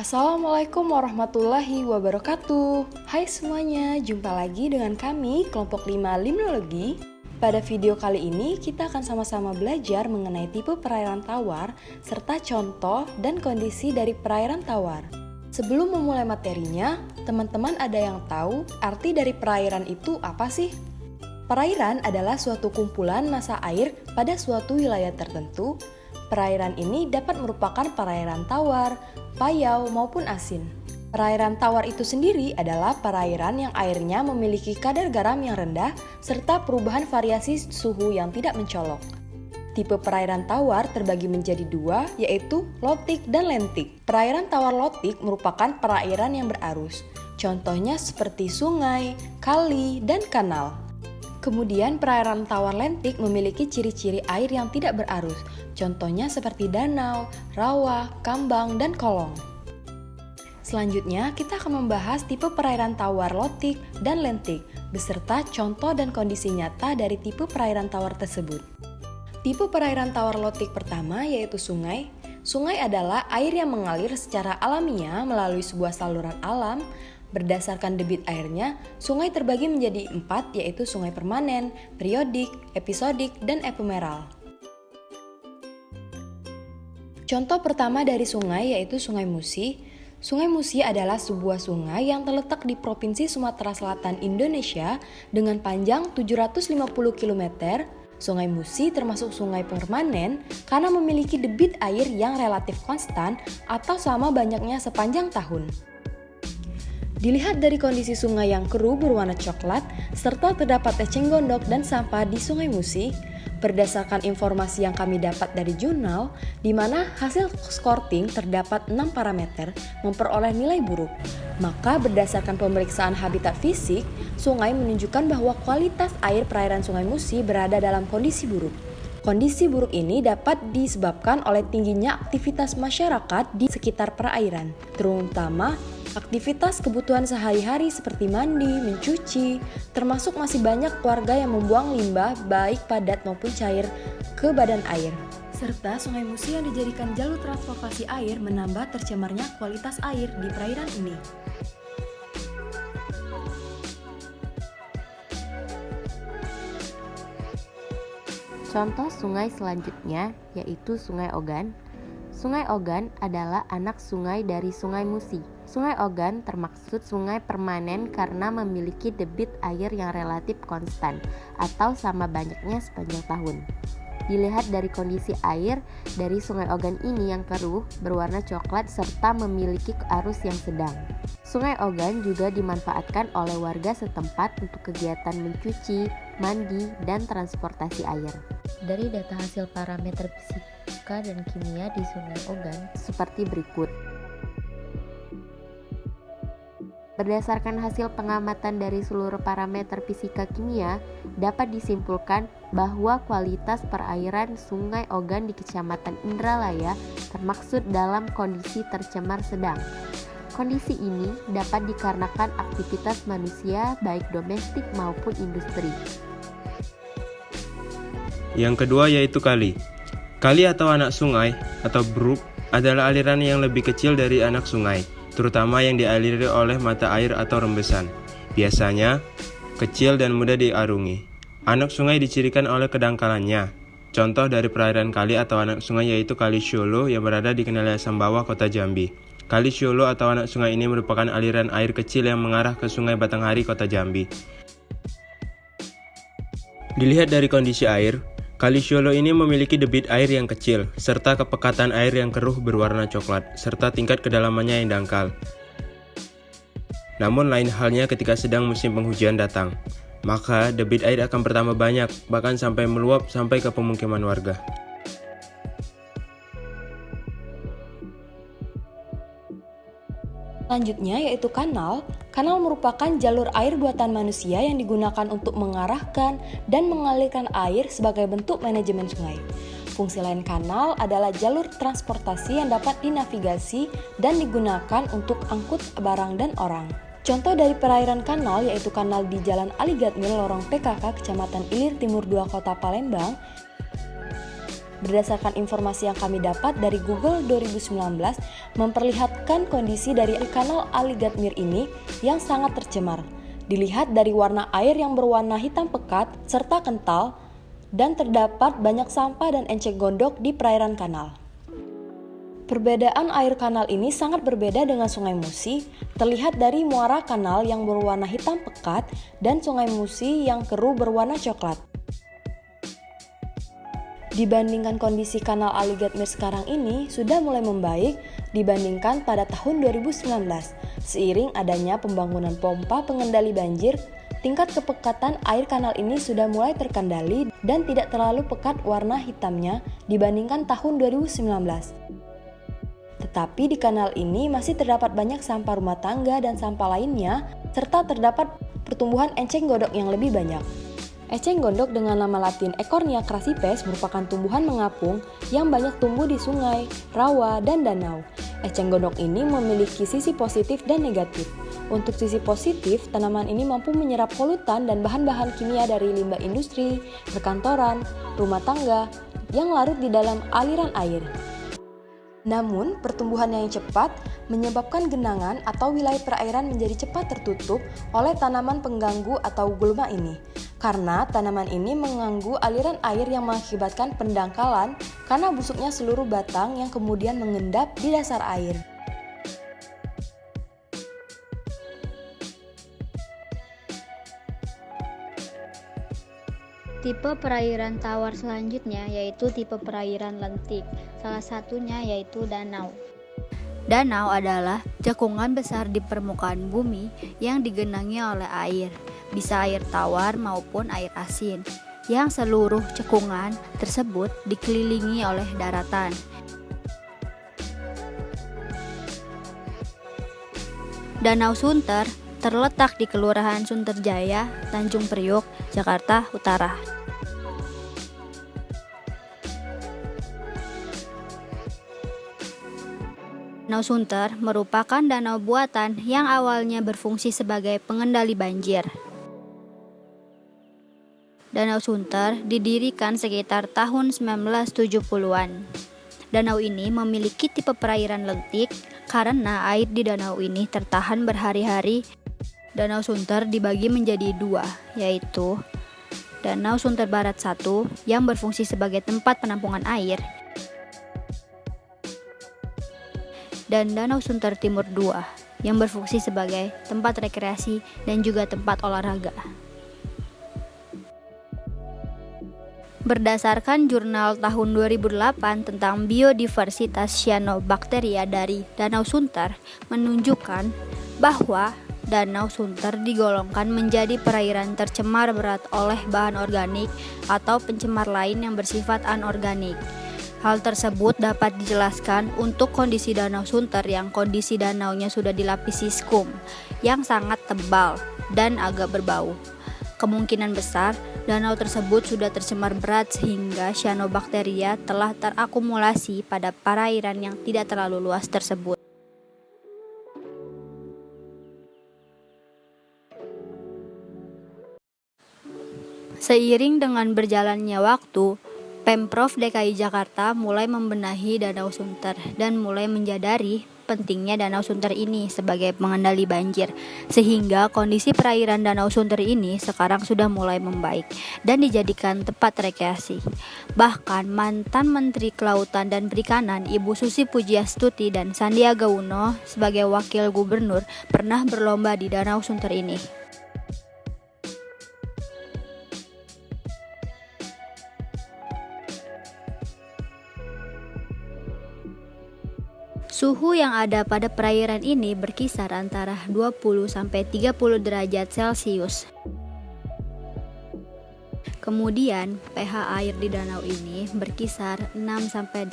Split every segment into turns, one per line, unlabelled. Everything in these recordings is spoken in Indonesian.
Assalamualaikum warahmatullahi wabarakatuh. Hai semuanya, jumpa lagi dengan kami kelompok 5 Limnologi. Pada video kali ini kita akan sama-sama belajar mengenai tipe perairan tawar serta contoh dan kondisi dari perairan tawar. Sebelum memulai materinya, teman-teman ada yang tahu arti dari perairan itu apa sih? Perairan adalah suatu kumpulan massa air pada suatu wilayah tertentu. Perairan ini dapat merupakan perairan tawar, payau, maupun asin. Perairan tawar itu sendiri adalah perairan yang airnya memiliki kadar garam yang rendah serta perubahan variasi suhu yang tidak mencolok. Tipe perairan tawar terbagi menjadi dua, yaitu lotik dan lentik. Perairan tawar lotik merupakan perairan yang berarus. Contohnya seperti sungai, kali, dan kanal. Kemudian perairan tawar lentik memiliki ciri-ciri air yang tidak berarus, contohnya seperti danau, rawa, kambang, dan kolong. Selanjutnya, kita akan membahas tipe perairan tawar lotik dan lentik, beserta contoh dan kondisi nyata dari tipe perairan tawar tersebut. Tipe perairan tawar lotik pertama yaitu sungai. Sungai adalah air yang mengalir secara alamiah melalui sebuah saluran alam. Berdasarkan debit airnya, sungai terbagi menjadi 4, yaitu sungai permanen, periodik, episodik, dan epemeral. Contoh pertama dari sungai yaitu Sungai Musi. Sungai Musi adalah sebuah sungai yang terletak di Provinsi Sumatera Selatan, Indonesia dengan panjang 750 km. Sungai Musi termasuk sungai permanen karena memiliki debit air yang relatif konstan atau sama banyaknya sepanjang tahun. Dilihat dari kondisi sungai yang keruh berwarna coklat, serta terdapat eceng gondok dan sampah di Sungai Musi, berdasarkan informasi yang kami dapat dari jurnal, di mana hasil skorting terdapat 6 parameter memperoleh nilai buruk. Maka berdasarkan pemeriksaan habitat fisik, sungai menunjukkan bahwa kualitas air perairan Sungai Musi berada dalam kondisi buruk. Kondisi buruk ini dapat disebabkan oleh tingginya aktivitas masyarakat di sekitar perairan, terutama aktivitas kebutuhan sehari-hari seperti mandi, mencuci, termasuk masih banyak warga yang membuang limbah baik padat maupun cair ke badan air. Serta Sungai Musi yang dijadikan jalur transportasi air menambah tercemarnya kualitas air di perairan ini.
Contoh sungai selanjutnya yaitu Sungai Ogan. Sungai Ogan adalah anak sungai dari Sungai Musi. Sungai Ogan termaksud sungai permanen karena memiliki debit air yang relatif konstan atau sama banyaknya sepanjang tahun. Dilihat dari kondisi air dari Sungai Ogan ini yang keruh, berwarna coklat serta memiliki arus yang sedang. Sungai Ogan juga dimanfaatkan oleh warga setempat untuk kegiatan mencuci, mandi, dan transportasi air. Dari data hasil parameter fisika dan kimia di Sungai Ogan seperti berikut. Berdasarkan hasil pengamatan dari seluruh parameter fisika kimia, dapat disimpulkan bahwa kualitas perairan Sungai Ogan di Kecamatan Indralaya termaksud dalam kondisi tercemar sedang. Kondisi ini dapat dikarenakan aktivitas manusia baik domestik maupun industri.
Yang kedua yaitu kali. Kali atau anak sungai atau brook adalah aliran yang lebih kecil dari anak sungai, terutama yang dialiri oleh mata air atau rembesan. Biasanya kecil dan mudah diarungi. Anak sungai dicirikan oleh kedangkalannya. Contoh dari perairan kali atau anak sungai yaitu Kali Syolo yang berada di Kenaliasam Bawah, Kota Jambi. Kali Syolo atau anak sungai ini merupakan aliran air kecil yang mengarah ke Sungai Batanghari, Kota Jambi. Dilihat dari kondisi air, Kali Syolo ini memiliki debit air yang kecil, serta kepekatan air yang keruh berwarna coklat, serta tingkat kedalamannya yang dangkal. Namun lain halnya ketika sedang musim penghujan datang, maka debit air akan bertambah banyak, bahkan sampai meluap sampai ke pemukiman warga.
Selanjutnya yaitu kanal. Kanal merupakan jalur air buatan manusia yang digunakan untuk mengarahkan dan mengalirkan air sebagai bentuk manajemen sungai. Fungsi lain kanal adalah jalur transportasi yang dapat dinavigasi dan digunakan untuk angkut barang dan orang. Contoh dari perairan kanal yaitu kanal di Jalan Ali Gatmil, Lorong PKK, Kecamatan Ilir Timur 2, Kota Palembang. Berdasarkan informasi yang kami dapat dari Google 2019, memperlihatkan kondisi dari kanal Aligatmir ini yang sangat tercemar. Dilihat dari warna air yang berwarna hitam pekat serta kental, dan terdapat banyak sampah dan enceng gondok di perairan kanal. Perbedaan air kanal ini sangat berbeda dengan Sungai Musi, terlihat dari muara kanal yang berwarna hitam pekat dan Sungai Musi yang keruh berwarna coklat. Dibandingkan kondisi kanal Aligatmir sekarang ini sudah mulai membaik dibandingkan pada tahun 2019. Seiring adanya pembangunan pompa pengendali banjir, tingkat kepekatan air kanal ini sudah mulai terkendali dan tidak terlalu pekat warna hitamnya dibandingkan tahun 2019. Tetapi di kanal ini masih terdapat banyak sampah rumah tangga dan sampah lainnya, serta terdapat pertumbuhan enceng gondok yang lebih banyak. Eceng gondok dengan nama latin Ecornia crassipes merupakan tumbuhan mengapung yang banyak tumbuh di sungai, rawa, dan danau. Eceng gondok ini memiliki sisi positif dan negatif. Untuk sisi positif, tanaman ini mampu menyerap polutan dan bahan-bahan kimia dari limbah industri, perkantoran, rumah tangga yang larut di dalam aliran air. Namun, pertumbuhannya yang cepat menyebabkan genangan atau wilayah perairan menjadi cepat tertutup oleh tanaman pengganggu atau gulma ini. Karena tanaman ini mengganggu aliran air yang mengakibatkan pendangkalan karena busuknya seluruh batang yang kemudian mengendap di dasar air.
Tipe perairan tawar selanjutnya yaitu tipe perairan lentik, salah satunya yaitu danau. Danau adalah cekungan besar di permukaan bumi yang digenangi oleh air, bisa air tawar maupun air asin, yang seluruh cekungan tersebut dikelilingi oleh daratan. Danau Sunter terletak di Kelurahan Sunterjaya, Tanjung Priok, Jakarta Utara. Danau Sunter merupakan danau buatan yang awalnya berfungsi sebagai pengendali banjir. Danau Sunter didirikan sekitar tahun 1970-an. Danau ini memiliki tipe perairan lentik karena air di danau ini tertahan berhari-hari. Danau Sunter dibagi menjadi dua, yaitu Danau Sunter Barat 1 yang berfungsi sebagai tempat penampungan air, dan Danau Sunter Timur 2 yang berfungsi sebagai tempat rekreasi dan juga tempat olahraga. Berdasarkan jurnal tahun 2008 tentang biodiversitas cyanobacteria dari Danau Sunter menunjukkan bahwa Danau Sunter digolongkan menjadi perairan tercemar berat oleh bahan organik atau pencemar lain yang bersifat anorganik. Hal tersebut dapat dijelaskan untuk kondisi Danau Sunter yang kondisi danaunya sudah dilapisi skum yang sangat tebal dan agak berbau. Kemungkinan besar danau tersebut sudah tercemar berat sehingga cyanobacteria telah terakumulasi pada perairan yang tidak terlalu luas tersebut. Seiring dengan berjalannya waktu, Pemprov DKI Jakarta mulai membenahi Danau Sunter dan mulai menyadari pentingnya Danau Sunter ini sebagai pengendali banjir, sehingga kondisi perairan Danau Sunter ini sekarang sudah mulai membaik dan dijadikan tempat rekreasi. Bahkan mantan Menteri Kelautan dan Perikanan Ibu Susi Pujiastuti dan Sandiaga Uno sebagai Wakil Gubernur pernah berlomba di Danau Sunter ini. Suhu yang ada pada perairan ini berkisar antara 20-30 derajat Celcius. Kemudian, pH air di danau ini berkisar 6-8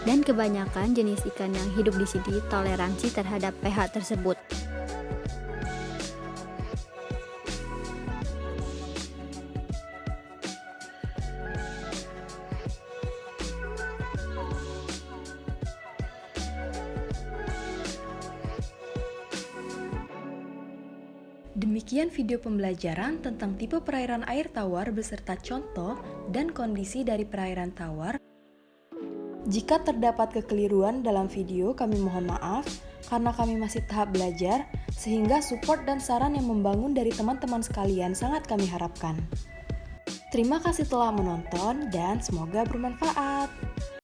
dan kebanyakan jenis ikan yang hidup di sini toleransi terhadap pH tersebut.
Demikian video pembelajaran tentang tipe perairan air tawar beserta contoh dan kondisi dari perairan tawar Jika terdapat kekeliruan dalam video, kami mohon maaf karena kami masih tahap belajar, sehingga support dan saran yang membangun dari teman-teman sekalian sangat kami harapkan. Terima kasih telah menonton dan semoga bermanfaat.